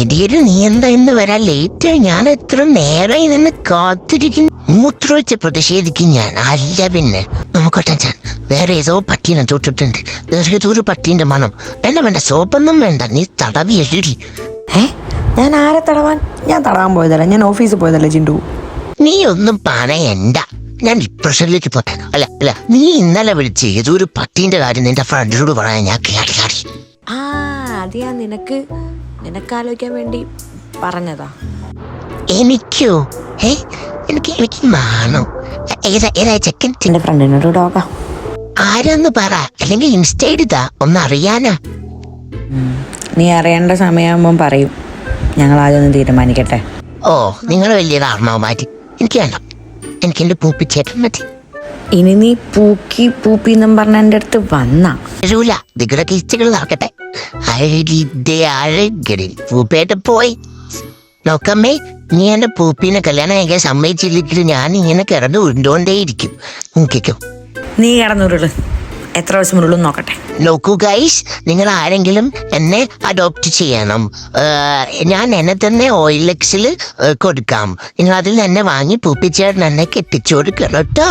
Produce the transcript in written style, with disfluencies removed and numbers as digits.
എടിയൊരു നീ എന്താ ഇന്ന് വരാൻ ലേറ്റ്? ഞാൻ എത്ര നേരമായി നിന്ന് കാത്തിരിക്കുന്നു. മൂത്രമൊഴിച്ച് പ്രതിഷേധിക്കും ഞാൻ. അല്ല പിന്നെ നോക്കട്ടെ, ഞാൻ വേറെ ഏതോ പട്ടീനെ തൊട്ടിട്ടുണ്ട്. വേറെ ഏതോ ഒരു പട്ടീന്റെ മണം. വേണ്ട സോപ്പൊന്നും വേണ്ട, നീ തടവി എഴുതി. ഞാൻ ആരെ തടവാൻ? ഞാൻ തടവാൻ പോയതല്ല, ഞാൻ ഓഫീസിൽ പോയതല്ല ചിണ്ടു. നീ ഒന്നും പറയണ്ട, ഞാൻ ഡിപ്രഷനിലേക്ക് പോട്ടെ. അല്ല നീ ഇന്നലെ വിളിച്ച് ഏതോ ഒരു പട്ടീന്റെ കാര്യം നിന്റെ ഫ്രണ്ടിനോട് പറയാൻ ഞാൻ കേട്ടി. അത് ഞാൻ നിനക്കാലോചിക്കാൻ വേണ്ടി പറഞ്ഞതാ. എനിക്കോ? എനിക്ക് മാണോ? ഏതാ ചെക്കൻ? എന്റെ ഫ്രണ്ടിനോട് ഡോഗാ. ആരാന്ന് പറ, അല്ലെങ്കിൽ ഇൻസ്റ്റ ഇതാ ഒന്നറിയാനാ. നീ അറിയേണ്ട സമയമാകുമ്പം പറയും. ഞങ്ങൾ ആദ്യം ഒന്ന് തീരുമാനിക്കട്ടെ. ഓ, നിങ്ങൾ വലിയ കാരണവന്മാര്. എനിക്ക് വേണ്ട, എനിക്ക് എന്റെ പൂപ്പിച്ചേട്ടൻ മതി. ഇനി നീ പൂപ്പി എന്നും പറഞ്ഞ എൻ്റെ അടുത്ത് വന്നാ വരൂല. നിങ്ങളുടെ കിച്ചുകൾ നടക്കട്ടെ. അഴകിൽ പൂപ്പേട്ട പോയി നോക്കമ്മേ. നീ എന്റെ പൂപ്പിനെ കല്യാണം കഴിക്കാൻ സമ്മതിച്ചില്ലെങ്കിൽ ഞാൻ ഇങ്ങനെ കിടന്ന് ഉരുണ്ടോണ്ടേയിരിക്കും. നോക്കിക്കോ, നീ കിടന്നുരുള്. എത്ര ദിവസം ഉരുളും നോക്കട്ടെ. നോക്കൂ ഗൈസ്, നിങ്ങൾ ആരെങ്കിലും എന്നെ അഡോപ്റ്റ് ചെയ്യണം. ഞാൻ എന്നെ തന്നെ OLX കൊടുക്കാം. നിങ്ങൾ അതിൽ എന്നെ വാങ്ങി പൂപ്പിച്ചേട്ടൻ എന്നെ കെട്ടിച്ചു കൊടുക്കണം കേട്ടോ.